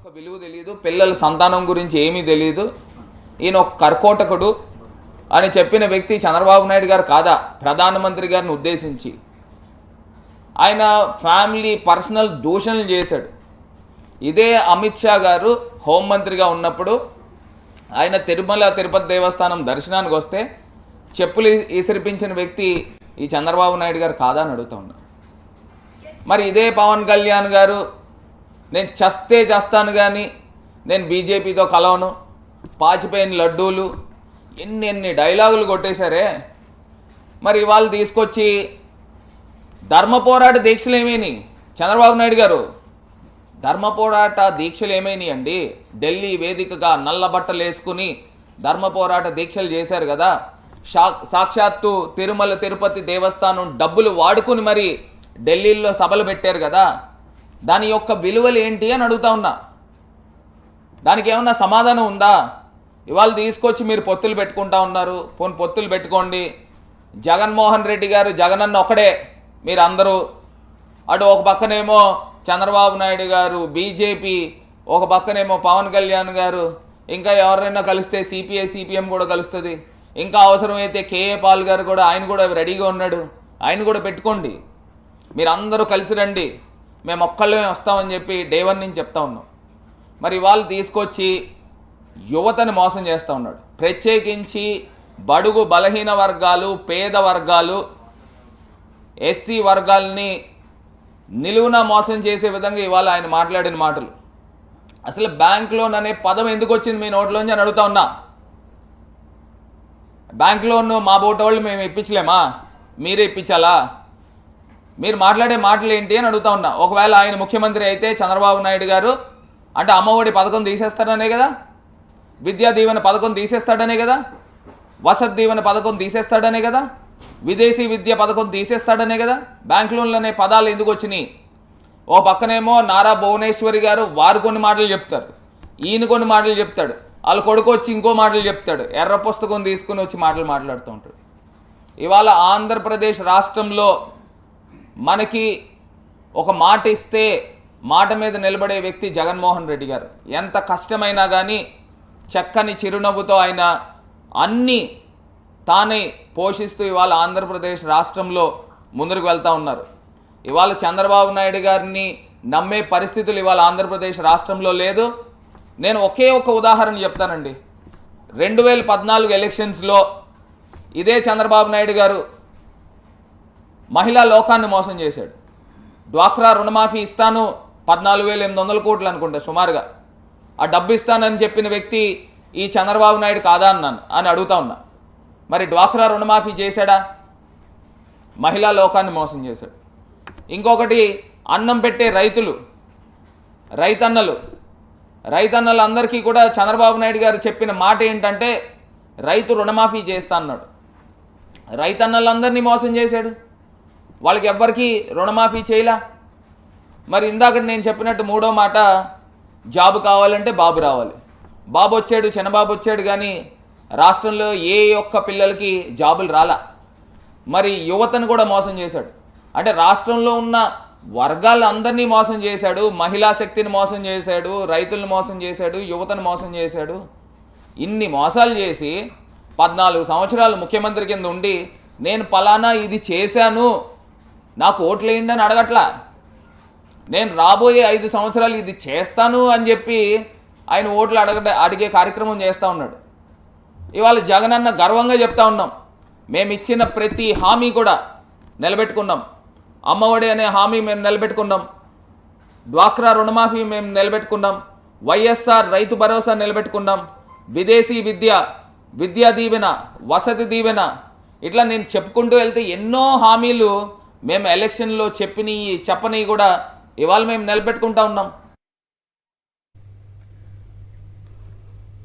యొక్క విలువ తెలియదు, పిల్లల సంతానం గురించి ఏమీ తెలియదు, ఈయన ఒక కర్కోటకుడు అని చెప్పిన వ్యక్తి చంద్రబాబు నాయుడు గారు కాదా? ప్రధానమంత్రి గారిని ఉద్దేశించి ఆయన ఫ్యామిలీ పర్సనల్ దూషణలు చేశాడు. ఇదే అమిత్ షా గారు హోంమంత్రిగా ఉన్నప్పుడు ఆయన తిరుమల తిరుపతి దేవస్థానం దర్శనానికి వస్తే చెప్పులు ఇసిరిపించిన వ్యక్తి ఈ చంద్రబాబు నాయుడు గారు కాదా అని అడుగుతా ఉన్నా. మరి ఇదే పవన్ కళ్యాణ్ గారు నేను చస్తే చేస్తాను కానీ నేను బీజేపీతో కలవను, పాచిపోయిన లడ్డూలు, ఎన్ని డైలాగులు కొట్టేశారే. మరి ఇవాళ తీసుకొచ్చి ధర్మ పోరాట దీక్షలు ఏమైనాయి? చంద్రబాబు నాయుడు గారు ధర్మ పోరాట దీక్షలు ఏమైనాయి అండి? ఢిల్లీ వేదికగా నల్ల బట్టలు వేసుకుని ధర్మ పోరాట దీక్షలు చేశారు కదా. సాక్షాత్తు తిరుమల తిరుపతి దేవస్థానం డబ్బులు వాడుకుని మరి ఢిల్లీలో సభలు పెట్టారు కదా. దాని యొక్క విలువలు ఏంటి అని అడుగుతా ఉన్నా. దానికి ఏమన్నా సమాధానం ఉందా? ఇవాళ తీసుకొచ్చి మీరు పొత్తులు పెట్టుకుంటా ఉన్నారు. పొత్తులు పెట్టుకోండి. జగన్మోహన్ రెడ్డి గారు జగనన్న ఒకడే, మీరు అందరూ అటు ఒక పక్కనేమో చంద్రబాబు నాయుడు గారు బీజేపీ, ఒక పక్కనేమో పవన్ కళ్యాణ్ గారు, ఇంకా ఎవరైనా కలిస్తే సిపిఐ సిపిఎం కూడా కలుస్తుంది, ఇంకా అవసరమైతే కేఏ పాల్ గారు కూడా, ఆయన కూడా రెడీగా ఉన్నాడు, ఆయన కూడా పెట్టుకోండి. మీరు అందరూ కలిసి రండి, మేము ఒక్కళ్ళమే వస్తామని చెప్పి డే 1 నుంచి చెప్తా ఉన్నాం. మరి వాళ్ళు తీసుకొచ్చి యువతని మోసం చేస్తూ ఉన్నాడు. ప్రత్యేకించి బడుగు బలహీన వర్గాలు, పేద వర్గాలు, ఎస్సీ వర్గాల్ని నిలువున మోసం చేసే విధంగా ఇవాళ ఆయన మాట్లాడిన మాటలు. అసలు బ్యాంక్ లోన్ అనే పదం ఎందుకు వచ్చింది మీ నోట్లోంచి అని అడుగుతా ఉన్నా. బ్యాంక్ లోన్ మా బోటోళ్ళు మేము ఇప్పించలేమా? మీరే ఇప్పించాలా? మీరు మాట్లాడే మాటలు ఏంటి అని అడుగుతా ఉన్నా. ఒకవేళ ఆయన ముఖ్యమంత్రి అయితే చంద్రబాబు నాయుడు గారు అంటే అమ్మఒడి పథకం తీసేస్తాడనే కదా, విద్యా దీవెన పథకం తీసేస్తాడనే కదా, వసతి దీవెన పథకం తీసేస్తాడనే కదా, విదేశీ విద్య పథకం తీసేస్తాడనే కదా. బ్యాంక్ లోన్లు అనే పదాలు ఎందుకు వచ్చినాయి? ఓ పక్కనేమో నారా భువనేశ్వరి గారు వారు కొన్ని మాటలు చెప్తారు, ఈయన కొన్ని మాటలు చెప్తాడు, వాళ్ళ కొడుకు వచ్చి ఇంకో మాటలు చెప్తాడు, ఎర్ర పుస్తకం తీసుకుని వచ్చి మాటలు మాట్లాడుతూ ఉంటాడు. ఇవాళ ఆంధ్రప్రదేశ్ రాష్ట్రంలో మనకి ఒక మాట ఇస్తే మాట మీద నిలబడే వ్యక్తి జగన్మోహన్ రెడ్డి గారు. ఎంత కష్టమైనా కానీ చక్కని చిరునవ్వుతో ఆయన అన్నీ తానే పోషిస్తూ ఇవాళ ఆంధ్రప్రదేశ్ రాష్ట్రంలో ముందుకు వెళ్తూ ఉన్నారు. ఇవాళ చంద్రబాబు నాయుడు గారిని నమ్మే పరిస్థితులు ఇవాళ ఆంధ్రప్రదేశ్ రాష్ట్రంలో లేదు. నేను ఒకే ఒక ఉదాహరణ చెప్తానండి. 2014 ఎలక్షన్స్లో ఇదే చంద్రబాబు నాయుడు గారు మహిళా లోకాన్ని మోసం చేశాడు. డ్వాక్రా రుణమాఫీ ఇస్తాను 14,800 కోట్లు అనుకుంటా సుమారుగా, ఆ డబ్బు ఇస్తానని చెప్పిన వ్యక్తి ఈ చంద్రబాబు నాయుడు కాదా అని అడుగుతా ఉన్నా. మరి డ్వాక్రా రుణమాఫీ చేశాడా? మహిళా లోకాన్ని మోసం చేశాడు. ఇంకొకటి అన్నం పెట్టే రైతన్నలందరికీ కూడా చంద్రబాబు నాయుడు గారు చెప్పిన మాట ఏంటంటే రైతు రుణమాఫీ చేస్తా అన్నాడు. రైతన్నలందరినీ మోసం చేశాడు. వాళ్ళకి ఎవ్వరికి రుణమాఫీ చేయలా. మరి ఇందాక నేను చెప్పినట్టు మూడో మాట, జాబు కావాలంటే బాబు రావాలి. బాబు వచ్చాడు, చిన్నబాబు వచ్చాడు, కానీ రాష్ట్రంలో ఏ ఒక్క పిల్లలకి జాబులు రాలా. మరి యువతను కూడా మోసం చేశాడు. అంటే రాష్ట్రంలో ఉన్న వర్గాలందరినీ మోసం చేశాడు. మహిళా శక్తిని మోసం చేశాడు, రైతులను మోసం చేశాడు, యువతను మోసం చేశాడు. ఇన్ని మోసాలు చేసి 14 సంవత్సరాలు ముఖ్యమంత్రి కింద ఉండి నేను పలానా ఇది చేశాను, నాకు ఓట్లు వేయండి అని అడగట్లా. నేను రాబోయే 5 సంవత్సరాలు ఇది చేస్తాను అని చెప్పి ఆయన ఓట్లు అడిగే కార్యక్రమం చేస్తూ ఉన్నాడు. ఇవాళ జగనన్న గర్వంగా చెప్తా ఉన్నాం, మేము ఇచ్చిన ప్రతి హామీ కూడా నిలబెట్టుకున్నాం. అమ్మఒడి అనే హామీ మేము నిలబెట్టుకున్నాం, డ్వాక్రా రుణమాఫీ మేము నిలబెట్టుకున్నాం, వైఎస్ఆర్ రైతు భరోసా నిలబెట్టుకున్నాం, విదేశీ విద్యా దీవెన, వసతి దీవెన, ఇట్లా నేను చెప్పుకుంటూ వెళ్తే ఎన్నో హామీలు మేము ఎలక్షన్లో చెప్పని కూడా ఇవాళ మేము నిలబెట్టుకుంటా ఉన్నాం.